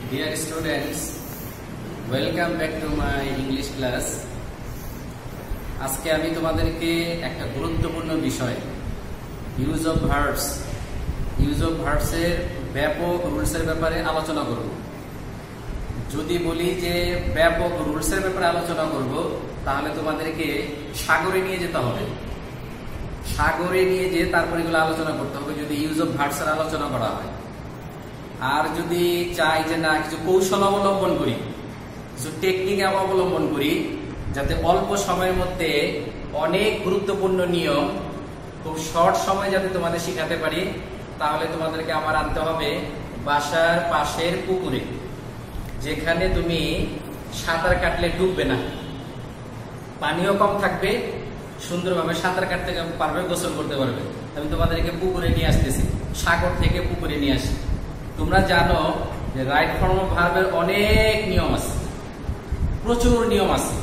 Dear students, welcome back to my English class. আজকে আমি তোমাদেরকে একটা গুরুত্বপূর্ণ বিষয় ইউজ অফ ভার্বস এর ব্যাপক রুলস এর ব্যাপারে আলোচনা করব। যদি বলি যে ব্যাপক রুলস এর ব্যাপারে আলোচনা করব, তাহলে তোমাদেরকে সাগরে নিয়ে যেতে হবে। সাগরে নিয়ে যেয়ে তারপরে এগুলো আলোচনা করতে হবে যদি ইউজ অফ ভার্বস এর আলোচনা করা হয়। আর যদি চাই যে না কিছু কৌশল অবলম্বন করি, কিছু টেকনিক অবলম্বন করি, যাতে অল্প সময়ের মধ্যে অনেক গুরুত্বপূর্ণ নিয়ম খুব শর্ট সময় যাতে তোমাদের শিখাতে পারি, তাহলে তোমাদেরকে আমার আনতে হবে বাসার পাশের পুকুরে, যেখানে তুমি সাঁতার কাটলে ডুববে না, পানিও কম থাকবে, সুন্দরভাবে সাঁতার কাটতে পারবে, গোসল করতে পারবে। আমি তোমাদেরকে পুকুরে নিয়ে আসতেছি, সাগর থেকে পুকুরে নিয়ে আসি। তোমরা জানো যে রাইট ফর্ম অফ ভার্বের অনেক নিয়ম আছে, প্রচুর নিয়ম আছে।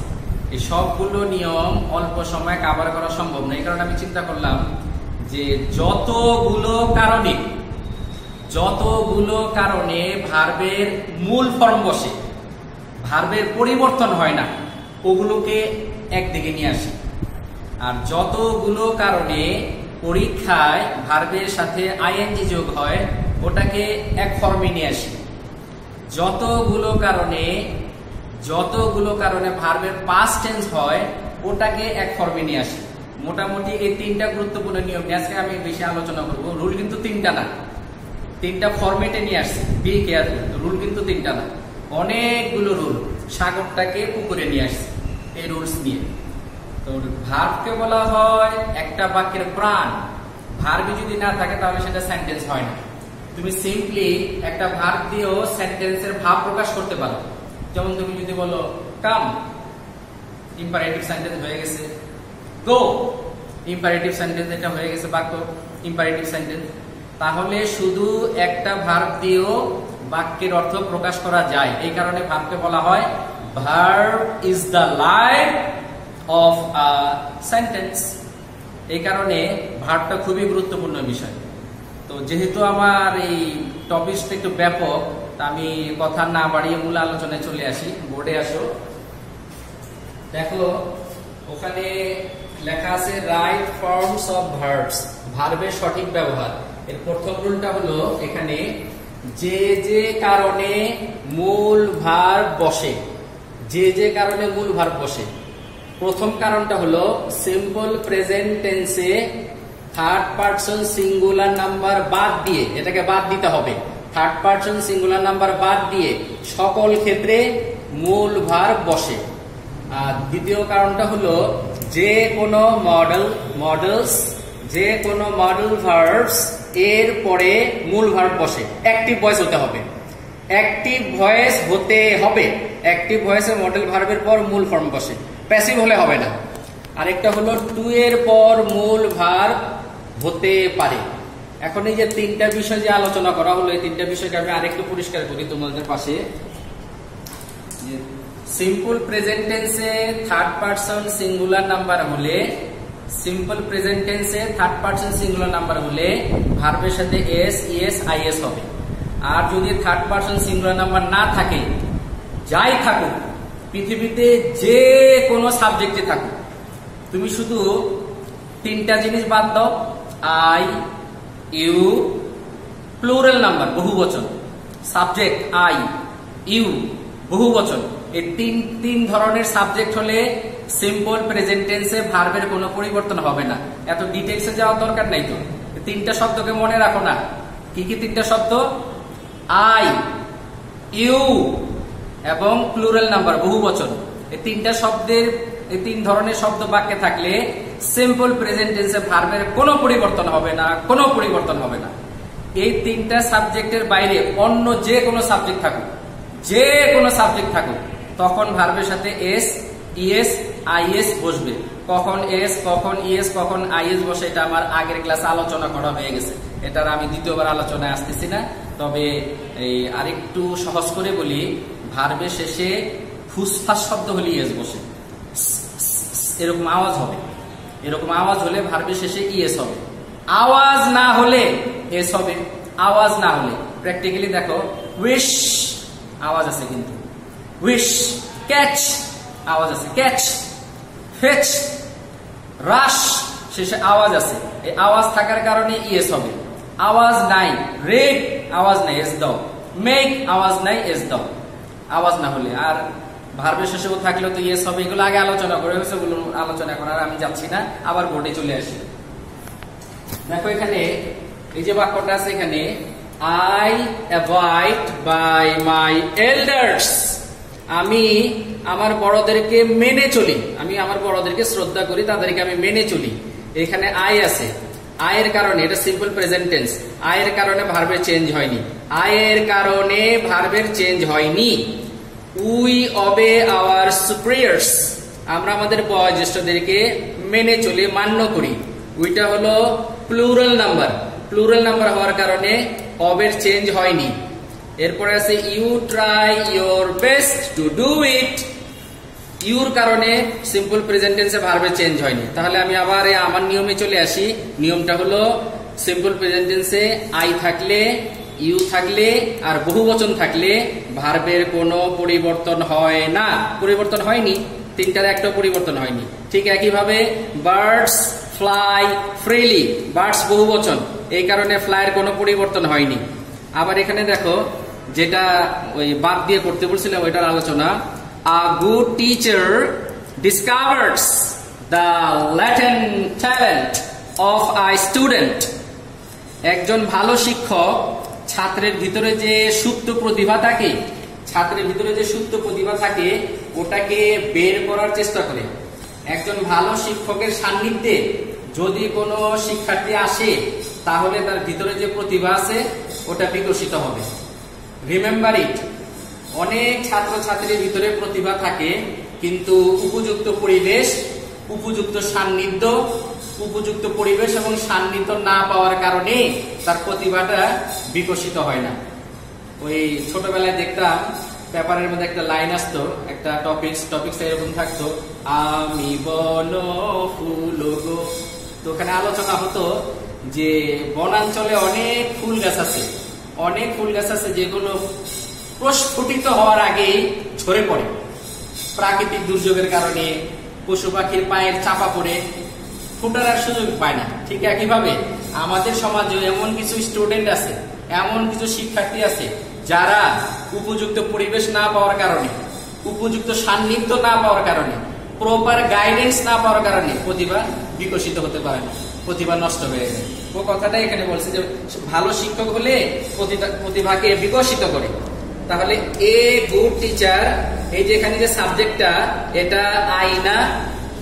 এই সবগুলো নিয়ম অল্প সময় কভার করা সম্ভব না। এই কারণে আমি চিন্তা করলাম যে যতগুলো কারণে ভার্বের মূল ফর্ম বসে, ভার্বের পরিবর্তন হয় না, ওগুলোকে একদিকে নিয়ে আসি। আর যতগুলো কারণে পরীক্ষায় ভার্বের সাথে আইএনজি যোগ হয়, ওটাকে এক ফর্মে নিয়ে আসি। যতগুলো কারণে ভার্বের পাস্ট টেন্স হয়, ওটাকে এক ফর্মে নিয়ে আসি। মোটামুটি এই তিনটা গুরুত্বপূর্ণ নিয়ম আজকে আমি বেশি আলোচনা করব। রুল কিন্তু তিনটা না, তিনটা ফরম্যাটে নিয়ে আসছি। বি কেয়ারফুল, রুল কিন্তু তিনটা না, অনেকগুলো রুল। সাগরটাকে পুকুরে নিয়ে আসছি এই রুলস নিয়ে। তো ভার্বকে বলা হয় একটা বাক্যের প্রাণ। ভার্বই যদি না থাকে তাহলে সেটা সেন্টেন্স হয় না। তুমি সিম্পলি একটা ভার্ব দিয়েও সেন্টেন্সের ভাব প্রকাশ করতে পারো। যেমন তুমি যদি বলো কাম, ইম্পারেটিভ সেন্টেন্স হয়ে গেছে। গো, ইম্পারেটিভ সেন্টেন্স, এটা হয়ে গেছে বাক্য, ইম্পারেটিভ সেন্টেন্স। তাহলে শুধু একটা ভার্ব দিয়েও বাক্যের অর্থ প্রকাশ করা যায়। এই কারণে ভার্বকে বলা হয় verb is the life of a sentence. এই কারণে ভার্বটা খুবই গুরুত্বপূর্ণ বিষয়। তো যেহেতু আমার এই টপিকটা একটু ব্যাপক, তা আমি কথা না বাড়িয়ে মূল আলোচনায় চলে আসি। বোর্ডে আসো, দেখো ওখানে লেখা আছে রাইট ফর্মস অফ ভার্বস, ভার্বের সঠিক ব্যবহার। এর প্রথম রুলটা হলো এখানে যে যে কারণে মূল ভার্ব বসে, যে কারণে মূল ভার্ব বসে। প্রথম কারণটা হলো সিম্পল প্রেজেন্ট টেন্সে থার্ড পারসন সিঙ্গুলার নাম্বার বাদ দিয়ে, এটাকে বাদ দিতে হবে। থার্ড পারসন সিঙ্গুলার নাম্বার বাদ দিয়ে সকল ক্ষেত্রে মূল ভার্ব বসে। আর দ্বিতীয় কারণটা হলো যে কোনো মডেল ভার্বস এর পরে মূল ভার্ব বসে। অ্যাক্টিভ ভয়েস হতে হবে, অ্যাক্টিভ ভয়েসে মডেল ভার্বের পর মূল ফর্ম বসে, প্যাসিভ হলে হবে না। আরেকটা হলো টু এর পর মূল ভার্ব হতে পারে। এখন এই যে তিনটা বিষয় যে আলোচনা করা হলো, এই তিনটা বিষয়কে আমি আরেকটু পরিষ্কার করি তোমাদের পাশে। সিম্পল প্রেজেন্ট টেন্সে থার্ড পারসন সিঙ্গুলার নাম্বার হলে ভার্বের সাথে এস, ইএস, আইএস হবে। আর যদি থার্ড পারসন সিঙ্গুলার নাম্বার না থাকে, যাই থাকুক পৃথিবীতে, যে কোনো সাবজেক্টে থাকুক, তুমি শুধু তিনটা জিনিস বাদ দাও। আই, ইউ, প্লুরাল নাম্বার বহুবচন, সাবজেক্ট আই, ইউ, বহুবচন। এই তিন ধরনের সাবজেক্ট হলে সিম্পল প্রেজেন্ট টেন্সে ভার্বের কোনো পরিবর্তন হবে না। এত ডিটেইলসে যাওয়ার দরকার নাই। তো তিনটা শব্দকে মনে রাখো না। কি কি তিনটা শব্দ? আই, ইউ এবং প্লুরাল নাম্বার বহুবচন। এই তিনটা শব্দের, এই তিন ধরনের শব্দ বাক্যে থাকলে সিম্পল প্রেজেন্ট টেন্সে ভার্বের কোনো পরিবর্তন হবে না। এই তিনটা সাবজেক্টের বাইরে অন্য যে কোনো সাবজেক্ট থাকুক, তখন ভার্বের সাথে এস, ইএস, আইএস বসবে। কখন এস, কখন ইএস, কখন আইএস বসে, এটা আমার আগের ক্লাসে আলোচনা করা হয়ে গেছে। এটার আমি দ্বিতীয়বার আলোচনায় আসতেছি না। তবে এই আরেকটু সহজ করে বলি, ভার্বের শেষে ফুসফাস শব্দ হলে ইএস বসে, এরকম আওয়াজ হবে। এরকম আওয়াজ হলে ভার্বের শেষে ইএস হবে। আওয়াজ না হলে এস হবে। আওয়াজ না হলে প্র্যাকটিক্যালি দেখো, উইশ আওয়াজ আছে কিন্তু। উইশ, ক্যাচ, আওয়াজ আছে, ক্যাচ। ফেচ, রাশ, শেষে আওয়াজ আছে, এই আওয়াজ থাকার কারণে ইয়েস হবে। আওয়াজ নাই, রেড, আওয়াজ নাই, এস দাও। মেক, আওয়াজ নাই, এস দাও। আওয়াজ না হলে আর ভার্বের শেষেও থাকলেও তো ইয়েস হবে। এগুলো আগে আলোচনা করে হয়েছে, ওগুলো আলোচনা করার আমি যাচ্ছি না, আবার বোর্ডে চলে আসি। দেখো এখানে এই যে বাক্যটা আছে এখানে, I avoid by my elders, আমি আমার বড়দেরকে মেনে চলি, আমি আমার বড়দেরকে শ্রদ্ধা করি, তাদেরকে আমি মেনে চলি। এখানে আই আছে, আয়ের কারণে, এটা সিম্পল প্রেজেন্ট টেন্স, আয়ের কারণে ভার্বের চেঞ্জ হয়নি, আয়ের কারণে ভার্বের চেঞ্জ হয়নি। উই অবে আওয়ার সুপিরিয়র্স, আমরা আমাদের বয়োজ্যেষ্ঠদেরকে মেনে চলি, মান্য করি। উইটা হলো প্লুরাল নাম্বার, প্লুরাল নাম্বার হওয়ার কারণে অবের চেঞ্জ হয়নি। এরপরে আছে you try your best to do it, your কারণে সিম্পল প্রেজেন্ট টেন্সে ভার্বের চেঞ্জ হয়নি। তাহলে আমি আবার আমার নিয়মে চলে আসি। নিয়মটা হলো সিম্পল প্রেজেন্ট টেন্সে আই থাকলে, ইউ থাকলে আর বহুবচন থাকলে ভার্বের কোনো পরিবর্তন হয় না, পরিবর্তন হয়নি, তিনটার একটা পরিবর্তন হয়নি। ঠিক একইভাবে বার্ডস ফ্লাই ফ্রিলি, বার্ডস বহুবচন, এই কারণে ফ্লাইয়ের কোনো পরিবর্তন হয়নি। আবার এখানে দেখো যেটা ওই বাদ দিয়ে করতে বলছিলাম ওইটার আলোচনা, a good teacher ডিসকভার্স the latent talent of a student, একজন ভালো শিক্ষক ছাত্রের ভিতরে যে সুপ্ত প্রতিভা থাকে, ছাত্রের ভিতরে যে সুপ্ত প্রতিভা থাকে ওটাকে বের করার চেষ্টা করে। একজন ভালো শিক্ষকের সান্নিধ্যে যদি কোনো শিক্ষার্থী আসে তাহলে তার ভিতরে যে প্রতিভা আছে ওটা বিকশিত হবে। রিমেম্বার ইট, অনেক ছাত্রছাত্রীর ভিতরে প্রতিভা থাকে কিন্তু উপযুক্ত পরিবেশ, উপযুক্ত সান্নিধ্য, উপযুক্ত পরিবেশ এবং সান্নিধ্য না পাওয়ার কারণে তার প্রতিভাটা বিকশিত হয় না। ওই ছোটবেলায় দেখতাম পেপারের মধ্যে একটা লাইন আসতো, একটা টপিকস এরকম থাকতো, আমি বন ফুল গো। তো ওখানে আলোচনা হতো যে বনাঞ্চলে অনেক ফুল গাছ আছে, অনেক ফুল গাছ আছে যেগুলো প্রস্ফুটিত হওয়ার আগেই ঝরে পড়ে, প্রাকৃতিক দুর্যোগের কারণে, পশু পাখির পায়ের চাপা পড়ে ফুটার আর সুযোগ পায় না। ঠিক একইভাবে আমাদের সমাজে এমন কিছু স্টুডেন্ট আছে, এমন কিছু শিক্ষার্থী আছে যারা উপযুক্ত পরিবেশ না পাওয়ার কারণে, উপযুক্ত সান্নিধ্য না পাওয়ার কারণে, প্রপার গাইডেন্স না পাওয়ার কারণে প্রতিভা বিকশিত হতে পারে না, প্রতিভা নষ্ট হয়ে যায়। ও কথাটা এখানে বলছে যে ভালো শিক্ষক হলে প্রতিভাকে বিকশিত করে। তাহলে এ গুড টিচার, এই যে এখানে যে সাবজেক্টটা, এটা আই না,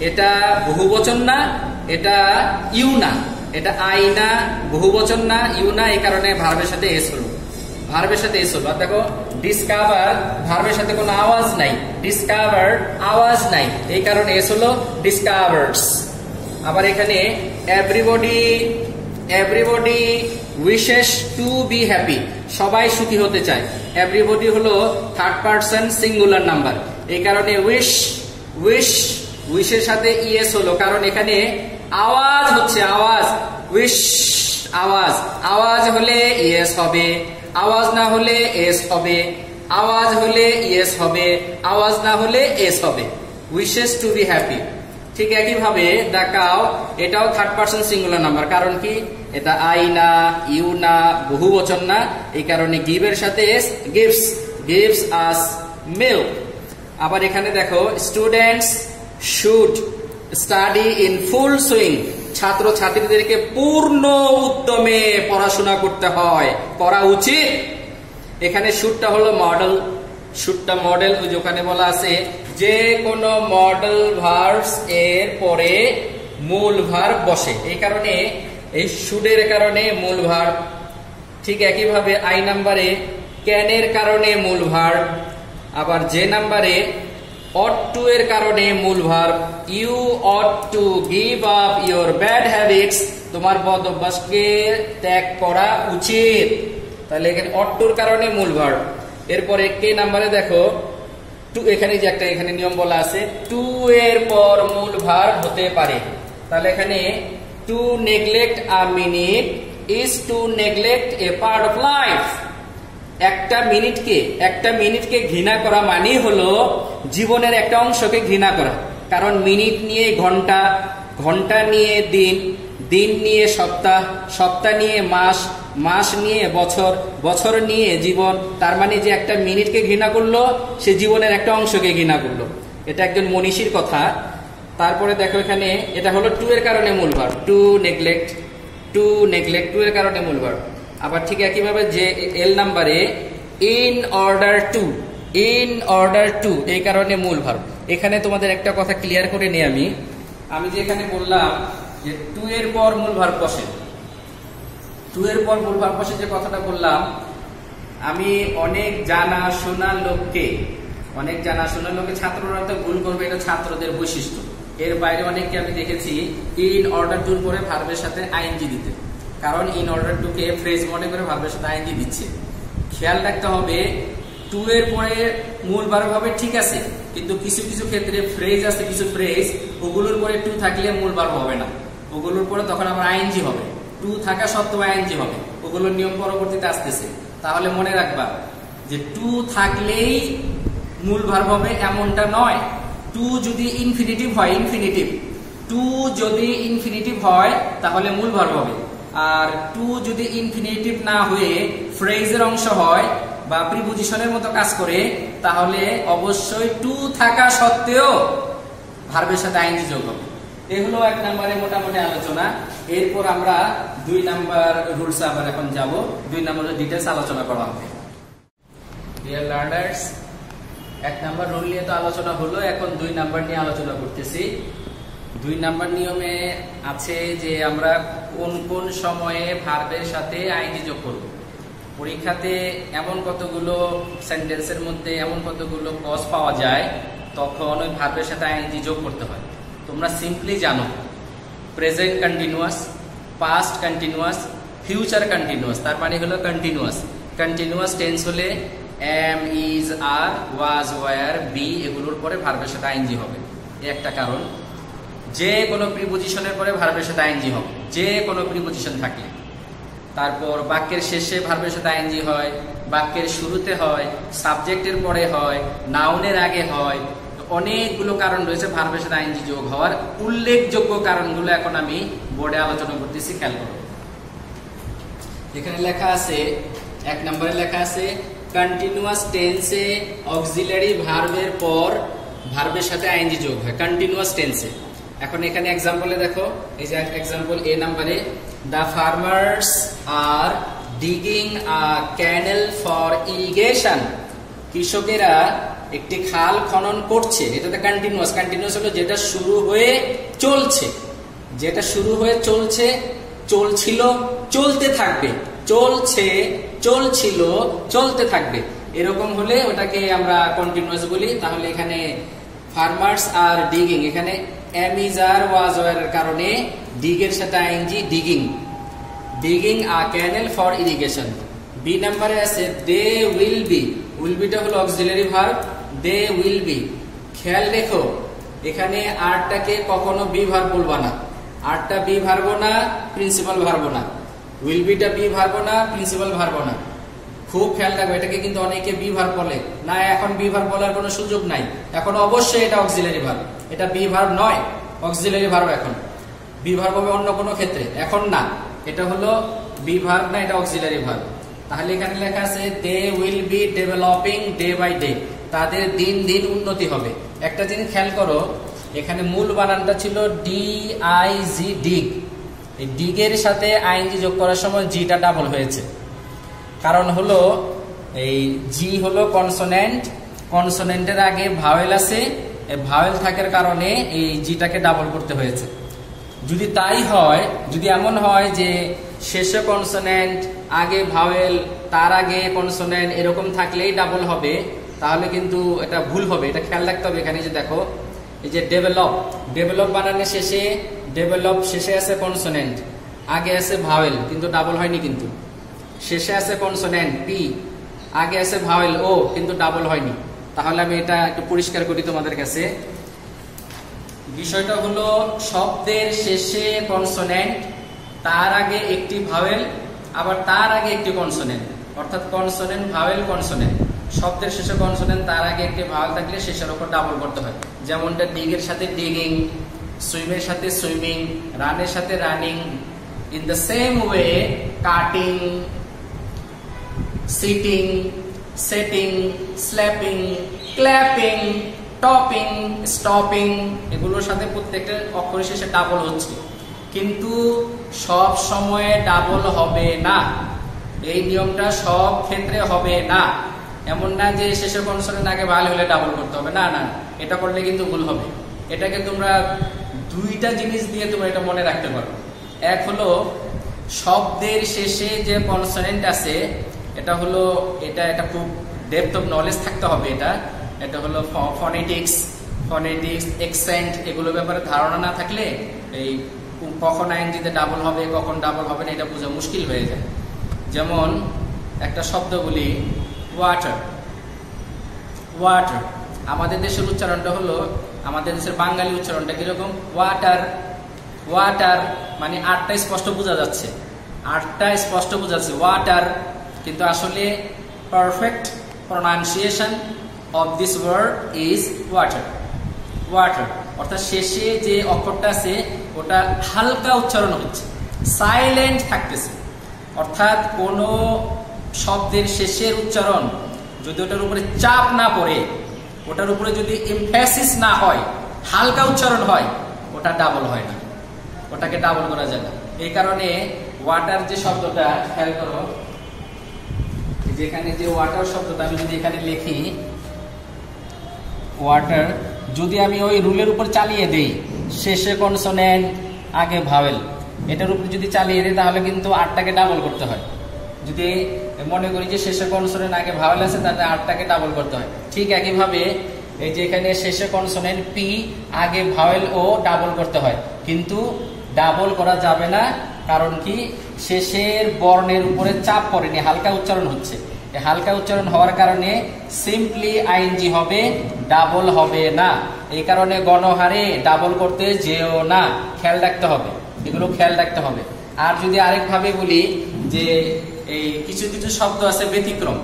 এটা বহুবচন না, এটা ইউ না, এটা আই না, বহুবচন না, ইউ না, এই কারণে ভার্বের সাথে এস হলো, ভার্বের সাথে এস হলো। আর দেখো ডিসকভার, ভার্বের সাথে কোনো আওয়াজ নাই, ডিসকভার আওয়াজ নাই, এই কারণে এস হলো ডিসকভার্স। আবার এখানে everybody wishes to be happy, সবাই সুখী হতে চায়। এভরিবডি হলো থার্ড পারসন সিঙ্গুলার নাম্বার, এই কারণে উইশের সাথে ইএস হলো, কারণ এখানে আওয়াজ হচ্ছে, আওয়াজ, উইশ আওয়াজ, আওয়াজ হলে ইএস হবে, আওয়াজ না হলে এস হবে, আওয়াজ হলে ইএস হবে, আওয়াজ না হলে এস হবে। Wishes to be happy. ঠিক একইভাবে দ্য কাউ, এটাও থার্ড পারসন সিঙ্গুলার নাম্বার, কারণ কি এটা আই না, ইউ না, বহুবচন না, এই কারণে গিভের সাথে এস, গিভস আস মিল্ক। আবার এখানে দেখো students should study in full swing, ছাত্র ছাত্রীদেরকে পূর্ণ উদ্যমে পড়াশোনা করতে হয়, করা উচিত। এখানে শুডটা হলো মডেল, শুডটা মডেল, ওখানে বলা আছে যে কোনো মডেল ভার্বস এর পরে মূল ভার্ব বসে, এই কারণে এই শুডের কারণে মূল ভার্ব। ঠিক একইভাবে আই নাম্বারে ক্যানের কারণে মূল ভার্ব, আবার যে নাম্বারে ought to এর কারণে মূল verb. You ought to give up your bad habits, তোমার বদ অভ্যাসকে ত্যাগ করা উচিত, তাহলে এখানে ought to এর কারণে মূল ভার্ব। এরপরে কে নাম্বারে দেখো টু, এখানে যে একটা এখানে নিয়ম বলা আছে টু এর পর মূল ভার্ব হতে পারে, তাহলে এখানে to neglect a minute is to neglect a part of life, একটা মিনিটকে ঘৃণা করা মানেই হলো জীবনের একটা অংশকে ঘৃণা করা। কারণ মিনিট নিয়ে ঘন্টা, ঘন্টা নিয়ে দিন, দিন নিয়ে সপ্তাহ, সপ্তাহ নিয়ে মাস, মাস নিয়ে বছর, বছর নিয়ে জীবন। তার মানে যে একটা মিনিটকে ঘৃণা করলো সে জীবনের একটা অংশকে ঘৃণা করলো। এটা একজন মনীষীর কথা। তারপরে দেখো এখানে এটা হলো টু এর কারণে মূল verb, to neglect, to neglect, to এর কারণে মূল ভার্ব। আবার ঠিক একইভাবে যে এল নাম্বারে in order to, in order to এই কারণে মূল ভার্ব। এখানে তোমাদের একটা কথা ক্লিয়ার করে নিই আমি যে এখানে বললাম যে টু এর পর মূল ভার্ব বসে, টু এর পর মূল ভার্ব বসে যে কথাটা বললাম, আমি অনেক জানা শোনা লোককে, অনেক জানা শোনা লোকে, ছাত্ররা তো ভুল করবে, এটা ছাত্রদের বৈশিষ্ট্য। এর বাইরে অনেককে আমি দেখেছি ইন অর্ডার টুর পরে ভার্বের সাথে আইএনজি দিতে, কারণ in order to K phrase মনে করে ভার্বের সাথে আইএনজি দিচ্ছে। খেয়াল রাখতে হবে টু এর পরে মূল ভার্ব হবে ঠিক আছে, কিন্তু কিছু কিছু ক্ষেত্রে ফ্রেজ আছে, কিছু ফ্রেজ ওগুলোর পরে টু থাকলে মূল ভার্ব হবে না, ওগুলোর পরে তখন আবার আইএনজি হবে, টু থাকা সত্ত্বেও আইএনজি হবে। ওগুলোর নিয়ম পরবর্তীতে আসতেছে। তাহলে মনে রাখবা যে টু থাকলেই মূল ভার্ব হবে এমনটা নয়। টু যদি ইনফিনিটিভ হয়, ইনফিনিটিভ, টু যদি ইনফিনিটিভ হয় তাহলে মূল ভার্ব হবে। আর টু যদি ইনফিনিটিভ না হয়ে ফ্রেজের অংশ হয় বা প্রিপজিশনের মতো কাজ করে, তাহলে অবশ্যই টু থাকা সত্ত্বেও ভার্বের সাথে আইএনজি যোগ হবে। এই হলো 1 নম্বরে মোটামুটি আলোচনা। এরপর আমরা 2 নাম্বার রুলস আবার এখন যাব, 2 নম্বরের ডিটেইলস আলোচনা করা হবে। ডিয়ার লার্নার্স, 1 নাম্বার রুল নিয়ে তো আলোচনা হলো, এখন 2 নাম্বার নিয়ে আলোচনা করতেছি। 2 নাম্বার নিয়মে আছে যে আমরা কোন কোন সময়ে ভার্বের সাথে আইএনজি যোগ করব। পরীক্ষাতে এমন কতগুলো সেন্টেন্সের মধ্যে এমন কতগুলো ক্লজ পাওয়া যায় তখন ওই ভার্বের সাথে আইএনজি যোগ করতে হয়। তোমরা সিম্পলি জানো present continuous, past continuous, future continuous, তার মানে হলো কন্টিনিউয়াস। কন্টিনিউয়াস টেন্স হলে am, is, are, was, were, be এগুলোর পরে ভার্বের সাথে আইএনজি হবে। এই একটা কারণ। যে কোনো প্রিপজিশনের পরে ভার্বের সাথে আইএনজি হবে, যে কোনো প্রিপজিশন থাকলে। তারপর বাক্যের শেষে ভার্বের সাথে আইএনজি হয়, বাক্যের শুরুতে হয়, সাবজেক্টের পরে হয়, নাউনের আগে হয়। অনেকগুলো কারণ রয়েছে ভার্বের সাথে আইএনজি যোগ হওয়ার। উল্লেখযোগ্য কারণগুলো এখন আমি বোর্ডে আলোচনা করতেছি, খেয়াল করো। এখানে লেখা আছে 1 নম্বরে লেখা আছে কন্টিনিউয়াস টেন্সে অক্সিলারি ভার্বের পর ভার্বের সাথে আইএনজি যোগ হয় কন্টিনিউয়াস টেন্সে। এখন এখানে एग्जांपले দেখো, এই যে एग्जांपल এ নম্বরে, the farmers R digging a canal for irrigation. কৃষকেরা একটি খাল খনন করছে। এটাতে কন্টিনিউয়াস, কন্টিনিউয়াস হলো যেটা শুরু হয়ে চলছে, যেটা শুরু হয়ে চলছে, চলছিল, চলতে থাকবে, চলছে, চলছিল, চলতে থাকবে, এরকম হলে ওটাকে আমরা কন্টিনিউয়াস বলি। তাহলে এখানে ফার্মার্স আর ডিগিং, এখানে am, is, are, was, were এর কারণে ডিগ এর সাথে ING, digging, digging a canal for irrigation. B নম্বরে আছে দে উইল বি, উইল বিটা হলো auxiliary verb, they will be. খেয়াল রেখো এখানে আরটাকে কখনো বি ভার্ব বলবা না, আরটা বি ভার্ব না, প্রিন্সিপাল ভার্ব না, উইল বিটা বি ভার্ব না, প্রিন্সিপাল ভার্ব না। খুব খেয়াল রাখবে, এটাকে কিন্তু অনেকে বি ভার্ব বলে না, এখন বি ভার্ব বলার কোনো সুযোগ নাই, এখন অবশ্যই এটা অক্সিলারি ভার্ব, এটা বি ভার্ব নয়, অক্সিলারি ভার্ব। এখন বি ভার্ব হবে অন্য কোনো ক্ষেত্রে, এখন না, এটা হলো বি ভার্ব না, এটা অক্সিলারি ভার্ব। তাহলে এখানে লেখা আছে they will be developing day by day, তাদের দিন দিন উন্নতি হবে। একটা জিনিস খেয়াল করো, এখানে মূল বানানটা ছিল ডি আই জি, ডিগ। এই ডিগের সাথে আইএনজি যোগ করার সময় জিটা ডাবল হয়েছে, কারণ হলো এই জি হলো কনসোনেন্ট, কনসোনেন্টের আগে ভাওয়েল আছে, এই ভাওয়েল থাকার কারণে এই জিটাকে ডাবল করতে হয়েছে। যদি তাই হয়, যদি এমন হয় যে শেষে কনসোনেন্ট, আগে ভাওয়েল, তার আগে কনসোনেন্ট এরকম থাকলেই ডাবল হবে, তাহলে কিন্তু এটা ভুল হবে। এটা খেয়াল রাখতে হবে। এখানে যে দেখো এই যে ডেভেলপ, ডেভেলপ বানানোর শেষে, ডেভেলপ শেষে আছে কনসোনেন্ট, আগে আছে ভাওয়েল, কিন্তু ডাবল হয়নি, কিন্তু শেষে আছে কনসোনেন্ট পি, আগে আছে ভাওয়েল ও, কিন্তু ডাবল হয়নি। তাহলে আমি এটা একটু পরিষ্কার করি তোমাদের কাছে। বিষয়টা হলো শব্দের শেষে কনসোনেন্ট, তার আগে একটি ভাওয়েল, আবার তার আগে একটি কনসোনেন্ট, অর্থাৎ কনসোনেন্ট ভাওয়েল কনসোনেন্ট, শব্দের শেষে কনসোনেন্ট তার আগে একটি ভাওয়েল থাকলে শেষের উপর ডাবল করতে হয়। যেমনটা ডিগের সাথে ডিগিং, সুইমের সাথে সুইমিং, রানের সাথে running. In the same way cutting, sitting, setting, slapping, clapping, topping, stopping, এগুলোর সাথে প্রত্যেকটা অক্ষরের শেষে ডাবল হচ্ছে, কিন্তু সব সময়ে ডাবল হবে না। এই নিয়মটা সব ক্ষেত্রে হবে না। এমন না যে শেষে কনসোনেন্ট আগে ভাওয়েল হলে ডাবল করতে হবে, না না, এটা করলে কিন্তু ভুল হবে। এটাকে তোমরা দুইটা জিনিস দিয়ে তোমরা এটা মনে রাখতে পারো। এক হলো শব্দের শেষে যে কনসোনেন্ট আছে, এটা হলো এটা খুব ডেপথ অফ নলেজ থাকতে হবে। এটা হলো ফনেটিক্স, এক্সেন্ট, এগুলো ব্যাপারে ধারণা না থাকলে এই কখন আইএনজিতে ডাবল হবে কখন ডাবল হবে না এটা বোঝা মুশকিল হয়ে যায়। যেমন একটা শব্দ বলি ওয়াটার, ওয়াটার। আমাদের দেশের উচ্চারণটা হলো, আমাদের দেশের বাঙালি উচ্চারণটা কিরকম, ওয়াটার, ওয়াটার মানে আটটা স্পষ্ট বোঝা যাচ্ছে, আটটা স্পষ্ট বোঝা যাচ্ছে ওয়াটার, কিন্তু আসলে perfect pronunciation of this word is water, water. অর্থাৎ শেষে যে অক্ষরটা আছে ওটা হালকা উচ্চারণ হচ্ছে, সাইলেন্ট থাকতেছে। অর্থাৎ কোন শব্দের শেষের উচ্চারণ যদি ওটার উপরে চাপ না পড়ে, ওটার উপরে যদি এমফ্যাসিস না হয়, হালকা উচ্চারণ হয়, ওটা ডাবল হয় না, ওটাকে ডাবল করা যায় না। এই কারণে ওয়াটার যে শব্দটা খেয়াল করো, যেখানে যে ওয়াটার শব্দটা আমি যদি এখানে লিখি ওয়াটার, যদি আমি ওই রুলের উপর চালিয়ে দেই শেষে কনসোনেন্ট আগে ভাওয়েল, এটার উপর যদি চালিয়ে দিই তাহলে কিন্তু আটটাকে ডাবল করতে হয়। যদি মনে করি যে শেষে কনসোনেন্ট আগে ভাওয়েল আছে তাহলে আটটাকে ডাবল করতে হয়। ঠিক একইভাবে এই যে এখানে শেষে কনসোনেন্ট পি আগে ভাওয়েল ও ডাবল করতে হয়, কিন্তু ডাবল করা যাবে না। কারণ কি, শেষের বর্ণের উপরে চাপ পড়েনি, হালকা উচ্চারণ হচ্ছে। হালকা উচ্চারণ হওয়ার কারণে সিম্পলি আইএনজি হবে, ডাবল হবে না। এই কারণে গণহারে ডাবল করতে যেও না, খেয়াল রাখতে হবে, এগুলো খেয়াল রাখতে হবে। আর যদি আরেকভাবে বলি যে এই কিছু কিছু শব্দ আছে ব্যতিক্রম,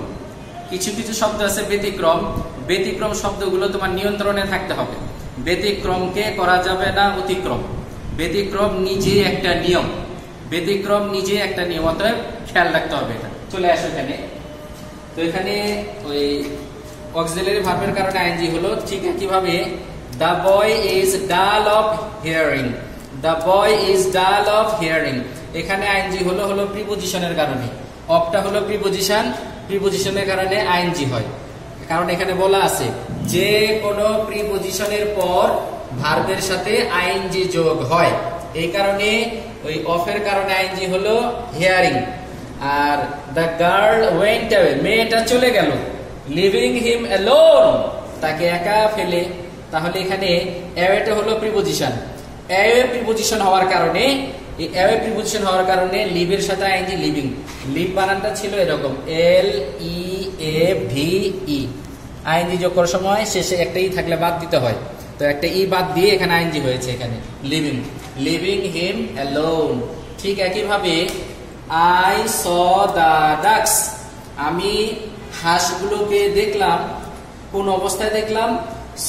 কিছু কিছু শব্দ আছে ব্যতিক্রম, ব্যতিক্রম শব্দগুলো তোমার নিয়ন্ত্রণে থাকতে হবে। ব্যতিক্রমকে করা যাবে না অতিক্রম, ব্যতিক্রম নিজে একটা নিয়ম, ব্যতিক্রম নিজে একটা নিয়ম, অতএব খেয়াল রাখতে হবে। এটা চলে আসো এখানে। তো এখানে ওই অক্সিলারি ভার্বের কারণে আইএনজি হলো, ঠিক কিভাবে দ্য বয় ইজ ডাল of hearing, the boy is ডাল অফ হিয়ারিং, এখানে আইএনজি হলো প্রিপোজিশনের কারণে। অফটা হলো প্রিপোজিশন, প্রিপোজিশনের কারণে আইএনজি হয়। কারণ এখানে বলা আছে যে কোনো প্রিপোজিশনের পর ভার্বের সাথে আইএনজি যোগ হয়, এই কারণে ওই অফের কারণে আইএনজি হলো hearing. Are the girl went away, মেয়েটা চলে গেল, লিভিং হিম অ্যালোন, তাকে একা ফেলে। তাহলে এখানে অ্যাওয়েটা হলো প্রিপোজিশন, অ্যাওয়ে প্রিপোজিশন হওয়ার কারণে, এই অ্যাওয়ে প্রিপোজিশন হওয়ার কারণে লিভের সাথে আইএনজি লিভিং, লিভ বানানটা ছিল এরকম এল ই এ ভি ই, আইএনজি যোগ করার সময় শেষে একটা ই থাকলে বাদ দিতে হয়, তো একটা ই বাদ দিয়ে এখানে আইএনজি হয়েছে, এখানে লিভিং, লিভিং হিম অ্যালোন। ঠিক একইভাবে I saw the ducks, আমি হাঁসগুলোকে দেখলাম, কোন অবস্থায় দেখলাম,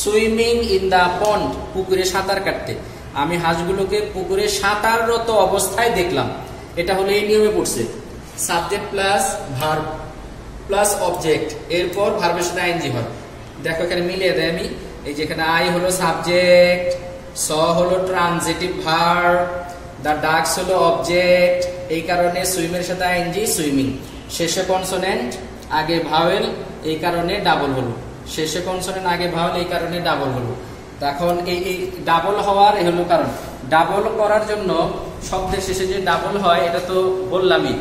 সুইমিং ইন দ্য পন্ড, পুকুরে সাঁতার কাটতে। আমি হাঁসগুলোকে পুকুরে সাঁতাররত অবস্থায় দেখলাম। এটা হলো এই নিয়মে পড়ছে, subject plus verb plus object, এরপর ভার্বের সাথে আইএনজি হয়। দেখো এখানে মিলিয়ে দেয় আমি, এই যেখানে আই হলো সাবজেক্ট, স হলো ট্রানজিটিভ ভার্ব, দ্য ডাকস হলো অবজেক্ট, এই কারণে সুইমের সাথে আইএনজি সুইমিং। শেষে কনসোনেন্ট আগে ভাওয়েল, এই কারণে ডাবল হলো, শেষে কনসোনেন্ট আগে ভাওয়েল, এই কারণে ডাবল হলো। এখন এই ডাবল হওয়ার এই হলো কারণ। ডাবল করার জন্য শব্দের শেষে যে ডাবল হয় এটা তো বললামই।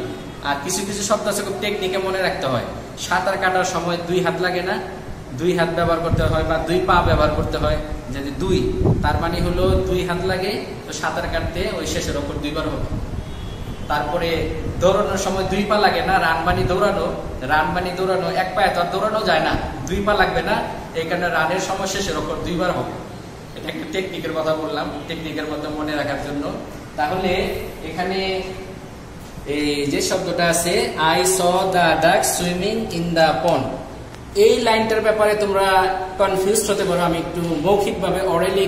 আর কিছু কিছু শব্দ আছে খুব টেকনিকে মনে রাখতে হয়। সাঁতার কাটার সময় দুই হাত লাগে না, দুই হাত ব্যবহার করতে হয় বা দুই পা ব্যবহার করতে হয়। যদি দুই, তার মানে হলো দুই হাত লাগে, তো সাঁতার কাটতে ওই শেষের ওপর দুইবার হবে। তারপরে দৌড়ানোর সময় দুই পা লাগে না, রানবানি দৌড়ানো, রানবানি দৌড়ানো এক পায়ে তো আর দৌড়ানো যায় না, দুই পা লাগবে না, এই কারণে রানের সময় শেষের ওপর দুইবার হবে। এটা একটা টেকনিকের কথা বললাম, টেকনিকের মতো মনে রাখার জন্য। তাহলে এখানে এই যে শব্দটা আছে আই স দ্য ডাক সুইমিং ইন দ্য পন্ড, এই লাইনটার ব্যাপারে তোমরা কনফিউজড হতে পারো। আমি একটু মৌখিকভাবে অরেলি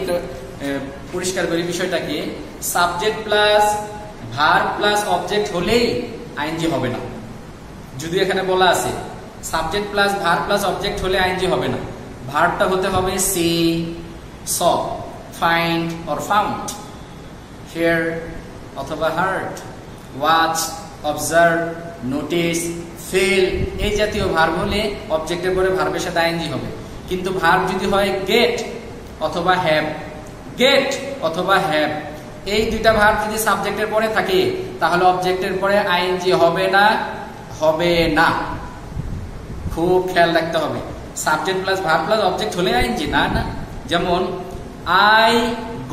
পরিষ্কার করি বিষয়টাকে। Subject plus verb plus object হলেই আইএনজি হবে না। যদি এখানে বলা আছে subject plus verb plus object হলে আইএনজি হবে না। ভার্বটা হতে হবে see, saw, find or found, hear অথবা heard, watch, observe, notice, feel, এই জাতীয় ভার্ব হলে অবজেক্টের পরে ভার্বের সাথে আইএনজি হবে। কিন্তু ভার্ব যদি হয় গেট অথবা হ্যাভ, গেট অথবা হ্যাভ, এই দুইটা ভার্ব যদি সাবজেক্টের পরে থাকে তাহলে অবজেক্টের পরে আইএনজি হবে না, হবে না। খুব খেয়াল রাখতে হবে। Subject plus verb plus object হলে আইএনজি না, না। যেমন I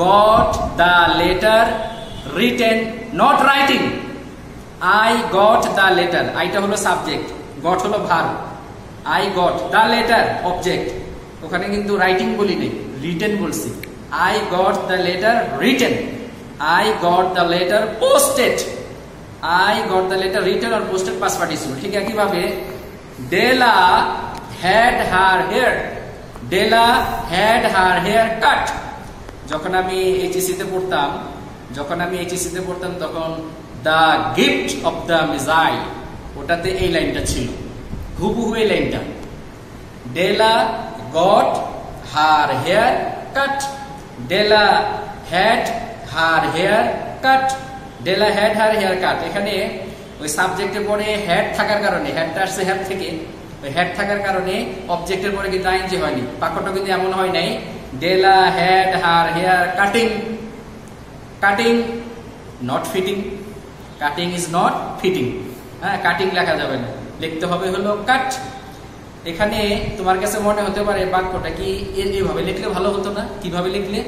got the letter written, not writing. I got the letter, আইটা হলো সাবজেক্ট, গট হলো verb. I got the letter object, ওখানে কিন্তু রাইটিং বলি নেই, রিটেন বলছি। I got the letter written, I got the letter posted, I got the letter written আর posted past participle. ঠিক একইভাবে Della had her hair, Della had her hair cut. যখন আমি এইচএসসি তে পড়তাম তখন the gift of the missile, ওটাতে এই লাইনটা ছিল, হুবহু এই লাইনটা। Della got her hair cut, Della had her hair cut, Della had her hair cut. এখানে ওই সাবজেক্টের পরে হ্যাড থাকার কারণে, হ্যাডটা আসছে হ্যাড থেকে, ওই হ্যাড থাকার কারণে অবজেক্টের পরে কিন্তু আইএনজি হয়নি। বাক্যটা কিন্তু এমন হয় নাই Della had her hair cutting, cutting not fitting, cutting is not fitting. হ্যাঁ, কাটিং লেখা যাবে না, লিখতে হবে হলো কাট। এখানে তোমার কাছে মনে হতে পারে বাক্যটা কি এইভাবে লিখলে ভালো হতো না? কিভাবে লিখলে?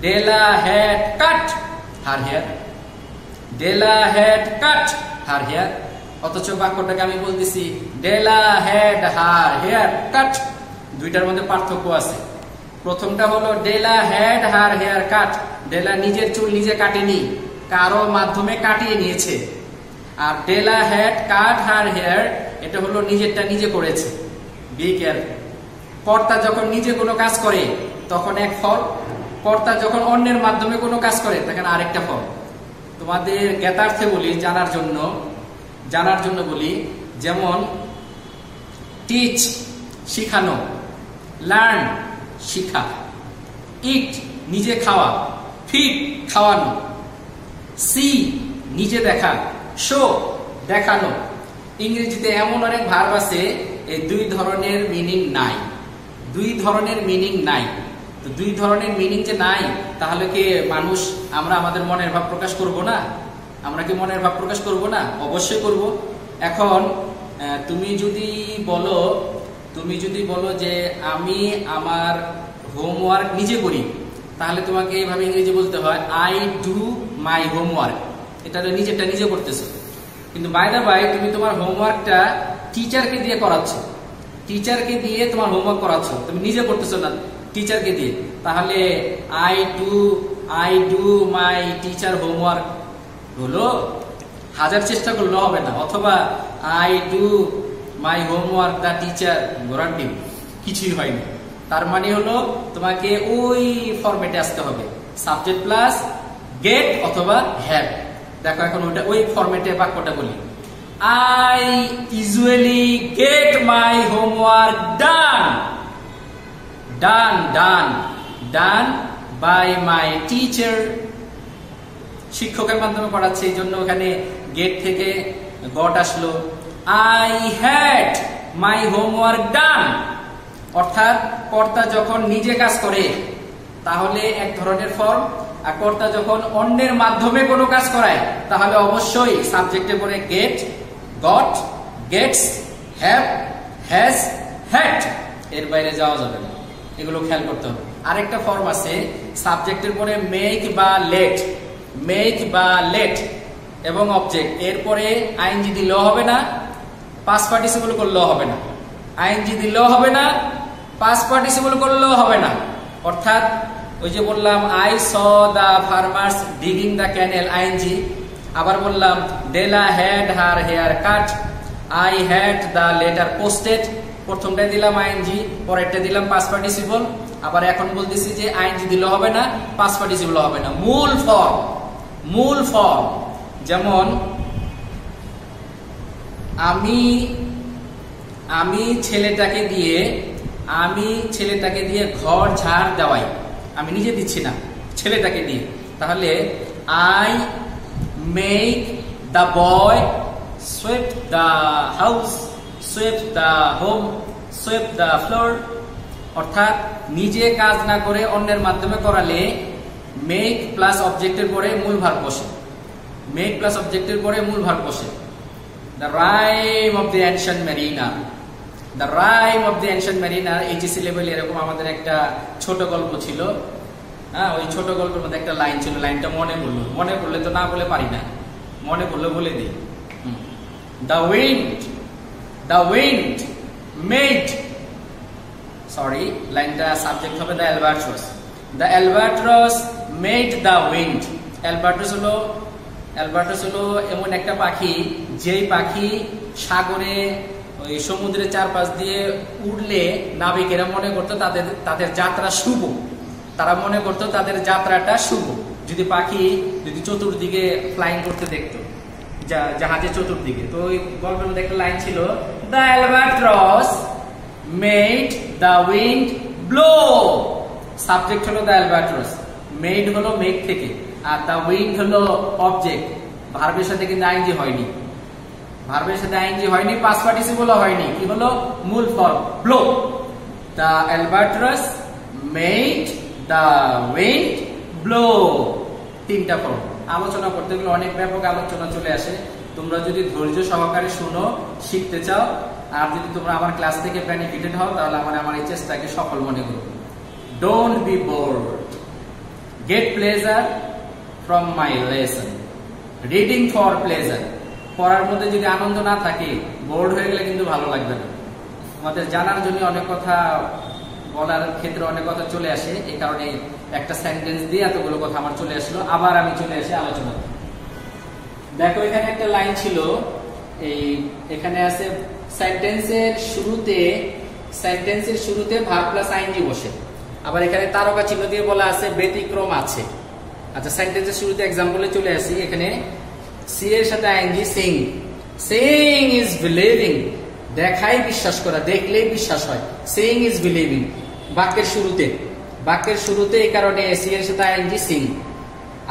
Della had cut her hair, Della had cut her hair. অথচ বাক্যটাকে আমি বলতেছি ডেলা হ্যাড হার হেয়ার কাট। দুইটার মধ্যে পার্থক্য আছে। প্রথমটা হলো ডেলা হ্যাড হার হেয়ার কাট, ডেলা নিজের চুল নিজে কাটেনি, কারো মাধ্যমে কাটিয়ে নিয়েছে। আর ডেলা হ্যাড কাট হার হেয়ার, এটা হলো নিজেরটা নিজে করেছে। Be careful. কর্তা যখন নিজে কোনো কাজ করে তখন এক ফল, কর্তা যখন অন্যের মাধ্যমে কোনো কাজ করে তখন আরেকটা ফল। তোমাদের জ্ঞাতার্থে বলি, জানার জন্য বলি, যেমন টিচ শিখানো, লার্ন শিখা, ইট নিজে খাওয়া, ফিড খাওয়ানো, সি নিজে দেখা, শো দেখানো। ইংরেজিতে এমন অনেক ভার্ব আছে এই দুই ধরনের মিনিং নাই, দুই ধরনের মিনিং নাই। তো দুই ধরনের মিনিং যে নাই, তাহলে কি মানুষ আমরা আমাদের মনের ভাব প্রকাশ করব না? আমরা কি মনের ভাব প্রকাশ করব না? অবশ্যই করব। এখন তুমি যদি বলো যে আমি আমার হোমওয়ার্ক নিজে করি, তাহলে তোমাকে এইভাবে ইংরেজি বলতে হয় আই ডু মাই হোমওয়ার্ক। এটা নিজেরটা নিজে করতেছো, কিন্তু বাই দা বাই তুমি তোমার হোমওয়ার্কটা টিচারকে দিয়ে করাচ্ছ, টিচারকে দিয়ে তোমার হোমওয়ার্ক করাচ্ছ, তুমি নিজে করতেছো না, টিচারকে দিয়ে। তাহলে I do my teacher homework হলো? হাজার চেষ্টা করলেও হবে না। অথবা I do my homework the teacher, গোরান ডিম, কিছুই হয়নি। তার মানে হলো তোমাকে ওই ফরম্যাটে আসতে হবে, সাবজেক্ট প্লাস গেট অথবা হ্যাভ। দেখো এখন ওই ফরম্যাটে বাক্যটা বলি, I usually get my homework done, done by my teacher. শিক্ষকের মাধ্যমে পড়াচ্ছে, এই জন্য ওখানে গেট থেকে গট আসলো। আই হ্যাড মাই হোমওয়ার্ক ডান, অর্থাৎ কর্তা যখন নিজে কাজ করে তাহলে এক ধরনের ফর্ম, আর কর্তা যখন অন্যের মাধ্যমে কোনো কাজ করায় তাহলে অবশ্যই সাবজেক্টের পরে get, got, gets, have, has, had, এর বাইরে যাওয়া যাবে না। এগুলো খেয়াল করতে হবে। আরেকটা ফর্ম আছে সাবজেক্টের পরে মেক বা লেট, মেক বা লেট এবং অবজেক্ট, এরপরে আইএনজি দিলেও হবে না, পাস্ট পার্টিসিপল করলেও হবে না। আইএনজি দিলেও হবে না, পাস্ট পার্টিসিপল করলেও হবে না। অর্থাৎ ওই যে বললাম I saw the farmers digging the canal, ING. আবার বললাম Della had her hair cut, I had the letter posted, প্রথমটাই দিলাম আইএনজি, পরেরটা দিলাম পাস্ট পার্টিসিপল। আবার এখন বলতেছি যে আইএনজি দিলে হবে না, পাস্ট পার্টিসিপল হবে না, মূল ফর্ম। যেমন আমি ছেলেটাকে দিয়ে ঘর ঝাড় দেওয়াই, আমি নিজে দিচ্ছি না, ছেলেটাকে দিয়ে। তাহলে I make the boy sweep the house, sweep the home, sweep the floor। অর্থাৎ নিজে কাজ না করে অন্যের মাধ্যমে করালে মেক প্লাস অবজেক্টের পরে মূল ভার্ব বসে, মেক প্লাস অবজেক্টের পরে মূল ভার্ব বসে। The rhyme of the ancient mariner, the rhyme of the ancient mariner, HSC লেভেলে এরকম আমাদের একটা ছোট গল্প ছিল। হ্যাঁ, ওই ছোট গল্পের মধ্যে একটা লাইন ছিল, লাইনটা মনে পড়লে তো না বলে পারি না, মনে পড়লে বলে দিই। The wind made, sorry, লাইনটা সাবজেক্ট হবে the albatross, the albatross made the wind। albatross হলো এমন একটা পাখি, যেই পাখি সাগরে ওই সমুদ্রের চারপাশ দিয়ে উড়লে নাবিকেরা মনে করতো তাদের যাত্রা শুভ, তারা মনে করতো তাদের যাত্রাটা শুভ। যদি চতুর্দিকে ফ্লাইং করতে দেখতো, জাহাজের চতুর্দিকে। তো ওই গল্পের মধ্যে একটা লাইন ছিল, the albatross made the wind blow. Subject হলো দ্য অ্যালবাট্রস, মেড হলো মেক থেকে, আর দ্য উইন্ড হলো অবজেক্ট। ভার্বের সাথে কিন্তু আইএনজি হয়নি, পাস্ট পার্টিসিপলও হয়নি, কি হলো মূল form blow. The albatross made the wind blow, তিনটা ফর্ম। আলোচনা করতে গেলে অনেক ব্যাপক আলোচনা চলে আসে। তোমরা যদি ধৈর্য সহকারে শুনো, শিখতে চাও, আর যদি তোমরা আমার ক্লাস থেকে বেনিফিটেড হও, তাহলে আমার এই চেষ্টাকে সফল মনে করো। Don't be board, gate pleasure from my lesson, reading for pleasure. পড়ার মধ্যে যদি আনন্দ না থাকে, বোর্ড হয়ে গেলে কিন্তু ভালো লাগবে না। আমাদের জানার জন্য অনেক কথা বলার ক্ষেত্রে অনেক কথা চলে আসে, এই কারণে একটা সেন্টেন্স দিয়ে এতগুলো কথা আমার চলে আসলো। আবার আমি চলে আসি আলোচনা। দেখো এখানে একটা লাইন ছিল, এখানে আছে সেন্টেন্সের শুরুতে ভার্ব প্লাস আইএনজি বসে। আবার এখানে তারকা চিহ্ন দিয়ে বলা আছে ব্যতিক্রম আছে। আচ্ছা, সেন্টেন্সের শুরুতে এক্সাম্পলে চলে আসি। এখানে সি এর সাথে আইএনজি, সিং ইজ বিলিভিং, দেখাই বিশ্বাস করা, দেখলেই বিশ্বাস হয়, সিং ইজ বিলিভিং। বাক্যের শুরুতে এই কারণে সি এর সাথে আইএনজি সিং।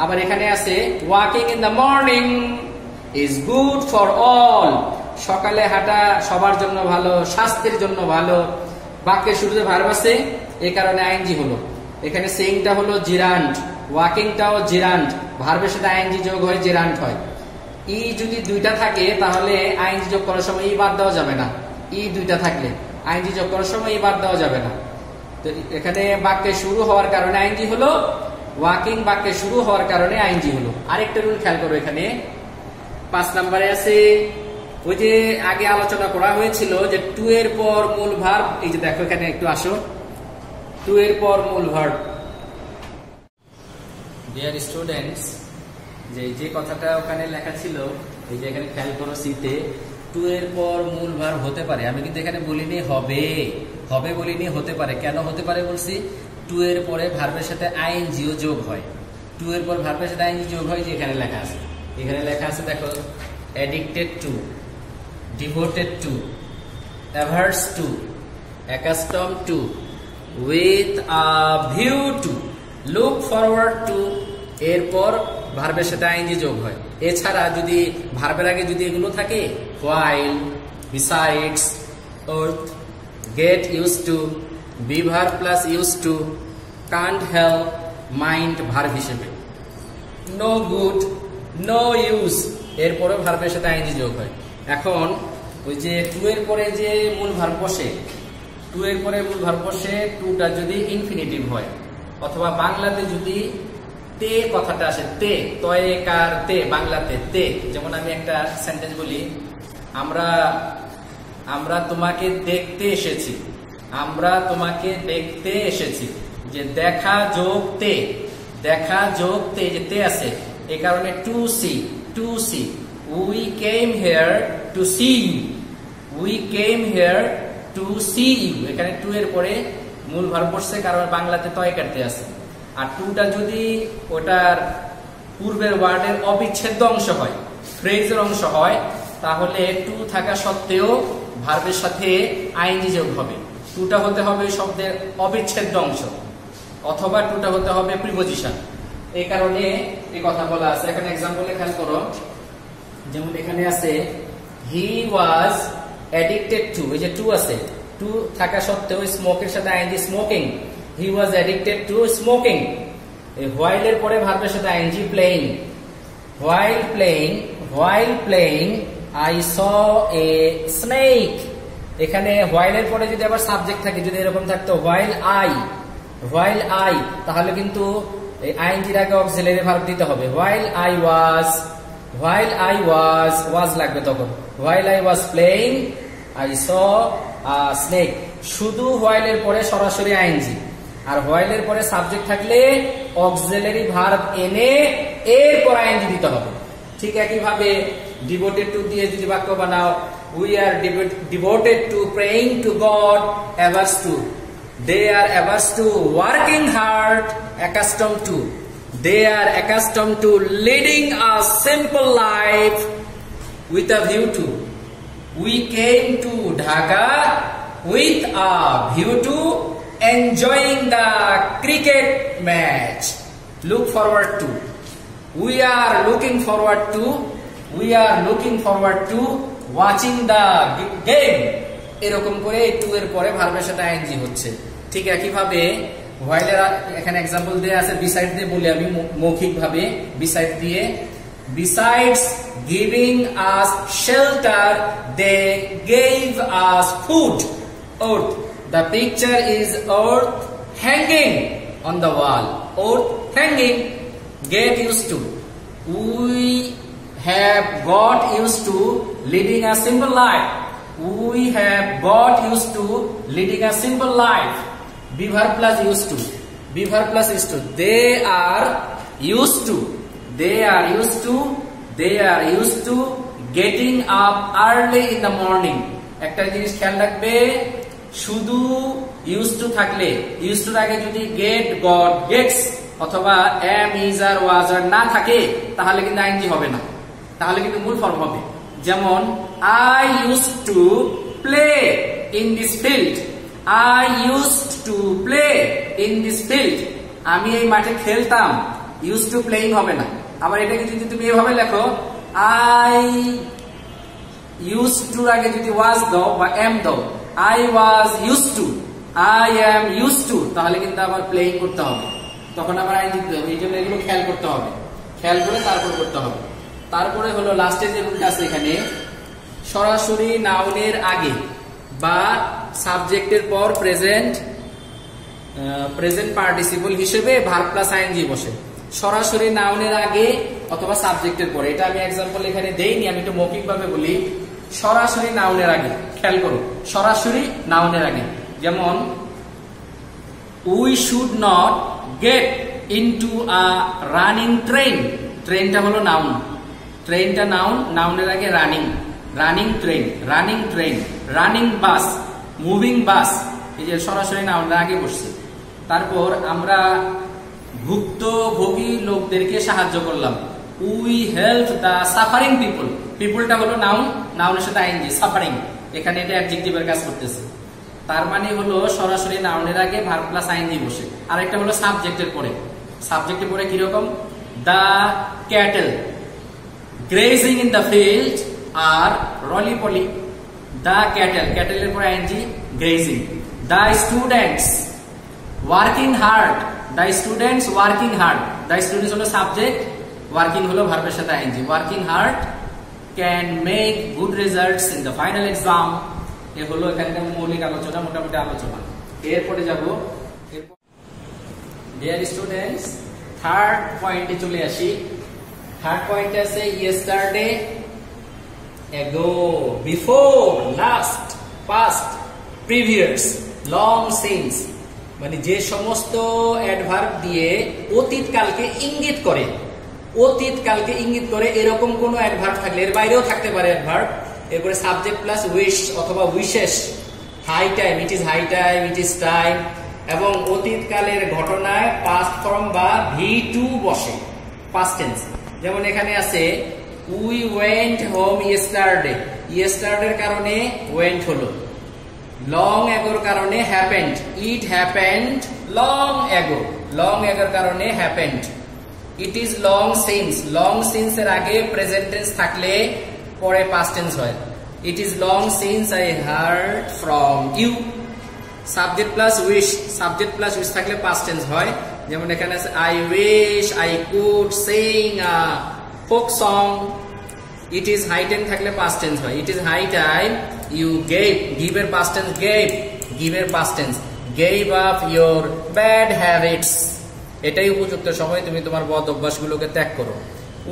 আবার এখানে আছে walking in the morning is good for all, সকালে হাঁটা সবার জন্য ভালো, স্বাস্থ্যের জন্য ভালো। বাক্যের শুরুতে ভার্ব আছে, এই কারণে আইএনজি হলো। এখানে সিংটা হলো জিরান্ড, ওয়াকিংটাও জিরান্ড, ভার্বের সাথে আইএনজি যোগ হয় জিরান্ড হয়। ই যদি দুইটা থাকে তাহলে আইএনজি যোগ করার সময় ই বাদ দেওয়া যাবে না, ই দুইটা থাকলে আইএনজি যোগ করার সময় ই বাদ দেওয়া যাবে না। তো এখানে বাক্যে শুরু হওয়ার কারণে আইএনজি হলো, ওয়াকিং বাক্যে শুরু হওয়ার কারণে আইএনজি হলো। আরেকটা রুল খেয়াল করো, এখানে 5 নম্বরে আছে, ওই যে আগে আলোচনা করা হয়েছিল যে টু এর পর মূল ভার্ব। এই যে দেখো এখানে একটু আসো, টু এর পর মূল ভার্ব। ডিয়ার স্টুডেন্টস, যে কথাটা ওখানে লেখা ছিল, এই যে এখানে খেয়াল করো, সিতে টু এর পর মূল ভার্ব হতে পারে। আমি কিন্তু এখানে বলিনি হবে বলিনি, হতে পারে। কেন হতে পারে বলছি? টু এর পরে ভার্বের সাথে আইএনজিও যোগ হয়, টু এর পর ভার্বের সাথে আইএনজি যোগ হয়, যে এখানে লেখা আছে। দেখো, addicted to, devoted to, averse to, accustom to, with a view to, look forward to, এরপর ভার্বের সাথে আইএনজি যোগ হয়। এছাড়া যদি ভার্বের আগে যদি এগুলো থাকে, while, besides, earth, get used to, be verb plus used to, can't help, mind verb হিসেবে, no good, no use, এরপরে ভার্বের সাথে আইএনজি যোগ হয়। এখন ওই যে টু এর পরে যে মূল ভার্ব বসে, টুটা যদি ইনফিনিটিভ হয়, অথবা বাংলাতে যদি তে কথাটা আসে, তে, তয়ে কার তে, বাংলাতে তে। যেমন আমি একটা সেন্টেন্স বলি, আমরা তোমাকে দেখতে এসেছি, যে দেখা যোগ তে, যে তে আছে, এই কারণে to see, to see. We came here to see you. We came here to see you. এখানে টু এর পরে মূল ভার্ব বসছে, কারণ বাংলাতে তয় কাটতে আছে। আর টুটা যদি ওটার পূর্বের ওয়ার্ডের অবিচ্ছেদ্য অংশ হয়, ফ্রেজের অংশ হয়, তাহলে টু থাকা সত্ত্বেও ভার্বের সাথে আইএনজি যোগ হবে। টুটা হতে হবে শব্দের অবিচ্ছেদ্য অংশ, অথবা টুটা হতে হবে প্রিপজিশন। এই কারণে এই কথা বলা আছে। এখানে এক্সাম্পলে খেয়াল করো, যেমন এখানে আছে হি ওয়াজ অ্যাডিক্টেড টু, এই যে টু আছে, টু থাকা সত্ত্বেও স্মোকের সাথে ING smoking, he was addicted to smoking. এই হোয়াইল এর পরে ভার্বের সাথে ING playing, while playing I saw a snake. এখানে হোয়াইল এর পরে যদি আবার সাবজেক্ট থাকে, যদি এরকম থাকতো হোয়াইল আই, তাহলে কিন্তু আইএনজির আগে অক্সিলারি ভার্ব দিতে হবে। হোয়াইল আই ওয়াজ লাগবে তখন। While I was playing I saw snake. শুধু হোয়াইল এর পরে সরাসরি আইএনজি, আর হোয়াইল এর পরে সাবজেক্ট থাকলে অক্সিলারি ভার্ব এনে এরপর আইএনজি দিতে হবে। ঠিক একইভাবে ডিভোটেড টু দিয়ে যদি বাক্য বানাও, we are devoted to praying to God, averse to, they are averse to working hard, accustomed to, they are accustomed to leading a simple life with a view to, we came to Dhaka with a view to enjoying the cricket match, look forward to, we are looking forward to watching the game. এরকম করে two এর পরে ভার্বের সাথে ING হচ্ছে। ঠিক একইভাবে হোয়াইলের এখানে এক্সাম্পল দেয়া আছে, বিসাইড দিয়ে বলি আমি মৌখিকভাবে, বিসাইড দিয়ে, besides giving us shelter they gave us food. Earth, the picture is earth hanging on the wall, earth hanging. Get use to, we have got used to leading a simple life. We have got used to leading a simple life. Be verb plus used to. They are used to getting up early in the morning. একটা জিনিস খেয়াল রাখবে, শুধু used to থাকলে, used to আগে যদি get, got, gets অথবা am, is, are, was, are না থাকে, তাহলে কিন্তু আইএনজি হবে না, তাহলে কিন্তু মূল ফর্ম হবে। যেমন I used to play in this field, আমি এই মাঠে খেলতাম, used to playing হবে না। আবার এটাকে যদি তুমি এভাবে লেখো, I used to আগে যদি was দাও বা am দাও, I was used to, I am used to, তাহলে কিন্তু আবার প্লেইং করতে হবে, তখন আবার আইএনজি দিতে হবে। এই জন্য এগুলো খেয়াল করতে হবে, খেয়াল করে তারপর করতে হবে। তারপরে হলো লাস্টে যে রুলটা আছে, এখানে সরাসরি নাউনের আগে বা সাবজেক্টের পর প্রেজেন্ট পার্টিসিপল হিসেবে ভার্ব প্লাস আইএনজি বসে। সরাসরি নাউনের আগে অথবা সাবজেক্টের পরে, এটা আমি এক্সাম্পল এখানে দেইনি, আমি একটু মৌখিকভাবে বলি। সরাসরি নাউনের আগে, খেয়াল করো, সরাসরি নাউনের আগে, যেমন we should not get into a running train. ট্রেনটা হলো নাউন, ট্রেনটা নাউনের আগে running train, running bus, moving bus, এই যে সরাসরি নাউনের আগে বসছে। তারপর আমরা ভুক্তভোগী লোকদেরকে সাহায্য করলাম, we help the suffering people. পিপলটা হলো নাউনের সাথে আইএনজি, সাফারিং, এখানে এটা অ্যাডজেক্টিভের কাজ করতেছে। তার মানে হলো সরাসরি নাউনের আগে ভার্ব প্লাস আইএনজি বসে। আর একটা হলো সাবজেক্টের পরে কিরকম, the cattle grazing in the field are roly-poly. The cattle এর পরে ING, grazing. The students working hard, the students হলো সাবজেক্ট, working হলো ভার্বের সাথে ING, working hard can make good results in the final exam. এ হলো এখানকার মৌলিক আলোচনা, মোটামুটি আলোচনা। এরপরে যাব, dear students, থার্ড পয়েন্টে চলে আসি। থার্ড পয়েন্টে আছে yesterday, ago, before, last, past, previous, long since, মানে যে সমস্ত অ্যাডভার্ব দিয়ে অতীতকালকে ইঙ্গিত করে, অতীত কালকে ইঙ্গিত করে এরকম কোন অ্যাডভার্ব থাকলে, এর বাইরেও থাকতে পারে অ্যাডভার্ব। এরপরে সাবজেক্ট প্লাস উইশ অথবা wishes, high time, it is high time, it is time. এবং অতীতকালের ঘটনায় পাস্ট ফর্ম বা V2 বসে, পাস্ট টেন্স। যেমন এখানে আছে উই ওয়েন্ট হোম ইয়েস্টারডে, ইয়েস্টারডের কারণে ওয়েন্ট হলো, লং এগোর কারণে happened, it happened long ago, long এগোর কারণে happened. It is long since, long since এর আগে প্রেজেন্ট টেন্স থাকলে পরে পাস্ট টেন্স হয়। It is long since I heard from you. Subject plus wish, subject plus wish থাকলে past tense হয়। যেমন এখানে আছে I wish I could sing a folk song. It is high time থাকলে past tense হয়। It is high time you gave, give এর past tense gave, give এর past tense gave up your bad habits. এটাই উপযুক্ত সময় তুমি তোমার বদ অভ্যাসগুলোকে ত্যাগ করো।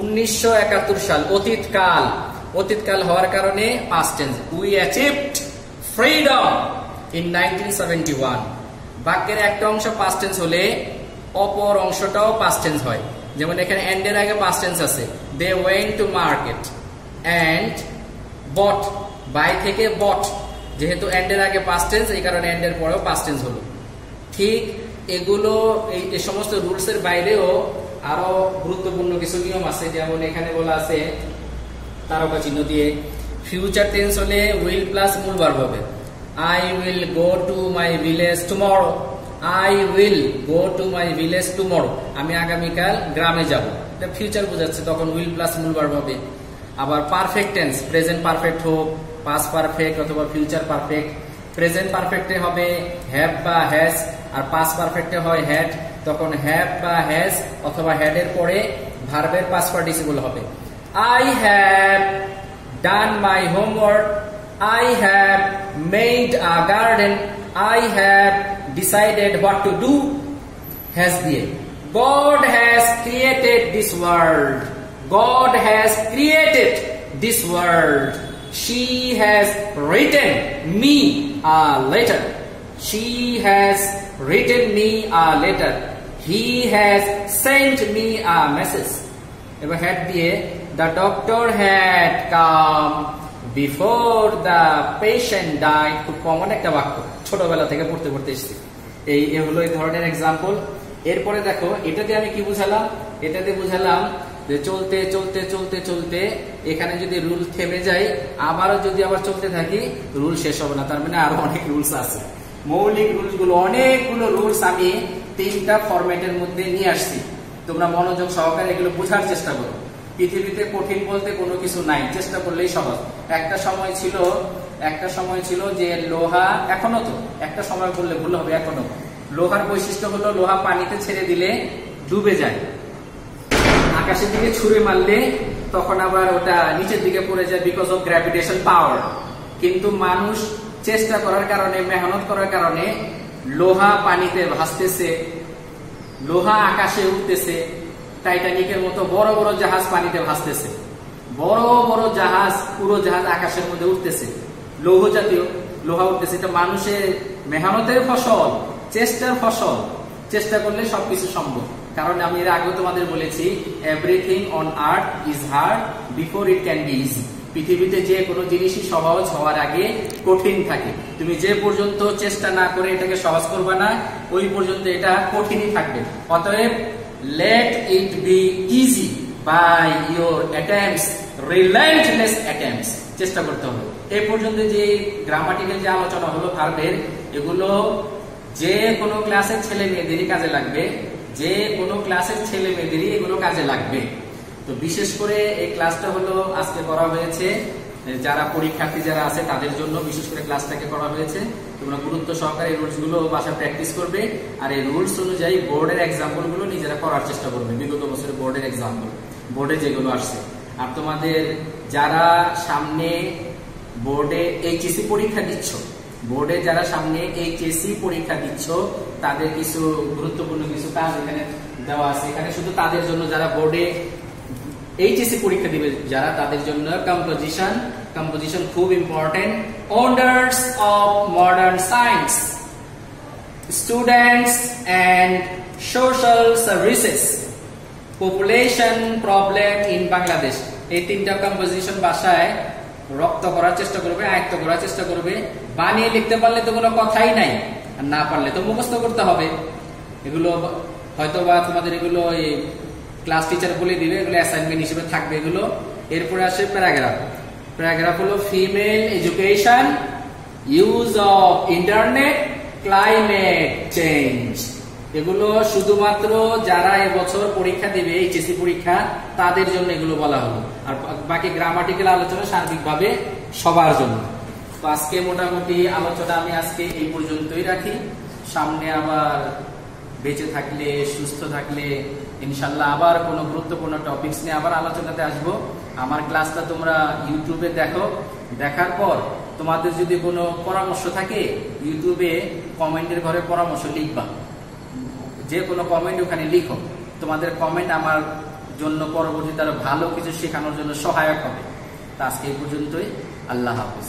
1971 সাল, অতীতকাল, অতীতকাল হওয়ার কারণে past tense we achieved freedom in 1971। বাক্যের একটা অংশ পাস্ট টেন্স হলে অপর অংশটাও পাস্ট টেন্স হয়। যেমন এখানে এন্ড এর আগে পাস্ট টেন্স আছে, they went to market and bought, buy থেকে বট, যেহেতু এন্ড এর আগে পাস্ট টেন্স এই কারণে এন্ড এর পরেও পাস্ট টেন্স হলো। ঠিক এগুলো এই সমস্ত রুলস এর বাইরেও আরো গুরুত্বপূর্ণ কিছু নিয়ম আছে। যেমন এখানে বলা আছে তারকা চিহ্ন দিয়ে, ফিউচার টেন্স হলে উইল প্লাস মূল ভার্ব হবে। I will go to my village tomorrow. I will go to my village tomorrow. আমি আগামীকাল গ্রামে যাব, এটা ফিউচার বোঝাচ্ছে, তখন উইল প্লাস মূল ভার্ব হবে। আবার পারফেক্ট টেন্স, প্রেজেন্ট পারফেক্ট হোক, পাস্ট পারফেক্ট অথবা ফিউচার পারফেক্ট। প্রেজেন্ট পারফেক্টে হবে হ্যাভ বা হ্যাজ, আর পাস্ট পারফেক্টে হয় হ্যাড, তখন হ্যাভ বা হ্যাজ অথবা হ্যাড এর পরে ভার্বের পাস্ট পার্টিসিপল হবে। I have done my homework. I have made a garden. I have decided what to do. Has দিয়ে God has created this world. God has created this world. She has written me a letter. She has written me a letter. He has sent me a message. এবার had দিয়ে the doctor had come before the patient died. খুব common একটা বাক্য, ছোটবেলা থেকে পড়তে পড়তে এসেছি। এই হলো এই ধরনের এক্সাম্পল। এরপরে দেখো এটাতে আমি কি বুঝালাম, এটাতে বুঝালাম যে চলতে চলতে চলতে চলতে এখানে যদি রুল থেমে যায়, আবারও যদি আবার চলতে থাকি রুল শেষ হবে না, তার মানে আরো অনেক রুলস আছে। মৌলিক রুলস গুলো, অনেকগুলো রুলস আমি 3টা ফরম্যাটের মধ্যে নিয়ে আসছি। তোমরা মনোযোগ সহকারে এগুলো বোঝার চেষ্টা করো। পৃথিবীতে কঠিন বলতে কোনো কিছু নাই, চেষ্টা করলেই সহজ। একটা সময় ছিল যে লোহা, এখনো তো একটা সময় বললে ভুল হবে, এখনো লোহার বৈশিষ্ট্য হলো লোহা পানিতে ছেড়ে দিলে ডুবে যায়, আকাশের দিকে ছুঁড়ে মারলে তখন আবার ওটা নিচের দিকে পড়ে যায় বিকজ অফ গ্র্যাভিটেশন পাওয়ার। কিন্তু মানুষ চেষ্টা করার কারণে, মেহনত করার কারণে লোহা পানিতে ভাসতেছে, লোহা আকাশে উঠতেছে, টাইটানিকের মতো বড় বড় জাহাজ পানিতে ভাসতেছে, বড় বড় জাহাজ, পুরো জাহাজ আকাশের মধ্যে উঠতেছে, লৌহ জাতীয় লোহা উঠতেছে। এটা মানুষের মেহনতের ফসল, চেষ্টার ফসল। চেষ্টা করলে সবকিছু সম্ভব। কারণ আমি এর আগে তোমাদের বলেছি, everything on earth is hard before it can be easy. পৃথিবীতে যে কোনো জিনিসই সহজ হওয়ার আগে কঠিন থাকে। তুমি যে পর্যন্ত চেষ্টা না করে এটাকে সহজ করবে না, ওই পর্যন্ত এটা কঠিনই থাকবে। অতএব let it be easy by your attempts, relentless attempts. চেষ্টা করতে হবে। এই পর্যন্ত যে গ্রামাটিক্যাল যে আলোচনা হলো ভার্বের, এগুলো যে কোনো ক্লাসের ছেলে মেয়েদেরই কাজে লাগবে, যে কোনো ক্লাসের ছেলে মেয়েদেরই এগুলো কাজে লাগবে। তো বিশেষ করে এই ক্লাসটা হলো আজকে করা হয়েছে যারা পরীক্ষার্থী যারা আছে তাদের জন্য, বিশেষ করে ক্লাসটাকে করা হয়েছে। তোমরা গুরুত্ব সহকারে এই রুলস গুলো বাসায় প্র্যাকটিস করবে, আর এই রুলস অনুযায়ী বোর্ডের এক্সাম্পল গুলো নিজেরা করার চেষ্টা করবে। বিগত বছরের বোর্ডের এক্সাম্পল, বোর্ডে যেগুলো আসছে। আর তোমাদের যারা সামনে বোর্ডে এইচএসসি পরীক্ষা দিচ্ছ, বোর্ডে যারা সামনে এইচএসসি পরীক্ষা দিচ্ছ, তাদের কিছু গুরুত্বপূর্ণ কিছু কাজ এখানে দেওয়া আছে। এখানে শুধু তাদের জন্য যারা বোর্ডে এইচএসসি পরীক্ষা দিবে যারা, তাদের জন্য কম্পোজিশন খুব important. Wonders of modern science, students and social services, population problem in Bangladesh, এই তিনটা কম্পোজিশন ভাষায় রপ্ত করার চেষ্টা করবে, আয়ত্ত করার চেষ্টা করবে। বানিয়ে লিখতে পারলে তো কোনো কথাই নাই, আর না পারলে তো মুখস্থ করতে হবে। এগুলো হয়তোবা তোমাদের এগুলো ক্লাস টিচার বলে দিবে, এগুলো অ্যাসাইনমেন্ট হিসেবে থাকবে এগুলো। এরপরে আসে প্যারাগ্রাফ। প্যারাগ্রাফ হলো female education, use of internet, climate change. এগুলো শুধুমাত্র যারা এবছর পরীক্ষা দিবে, এইচএসসি পরীক্ষা, তাদের জন্য এগুলো বলা হলো। আর বাকি গ্রামাটিক্যাল আলোচনা সার্বিকভাবে সবার জন্য। তো আজকে মোটামুটি আলোচনা আমি আজকে এই পর্যন্তই রাখি। সামনে আবার বেঁচে থাকলে, সুস্থ থাকলে ইনশাল্লাহ আবার কোনো গুরুত্বপূর্ণ টপিকস নিয়ে আবার আলোচনাতে আসবো। আমার ক্লাসটা তোমরা ইউটিউবে দেখো, দেখার পর তোমাদের যদি কোনো পরামর্শ থাকে ইউটিউবে কমেন্টের ঘরে পরামর্শ লিখবা, যে কোনো কমেন্ট ওখানে লিখো। তোমাদের কমেন্ট আমার জন্য পরবর্তীতে আরো ভালো কিছু শেখানোর জন্য সহায়ক হবে। তা আজকে এই পর্যন্তই। আল্লাহ হাফেজ।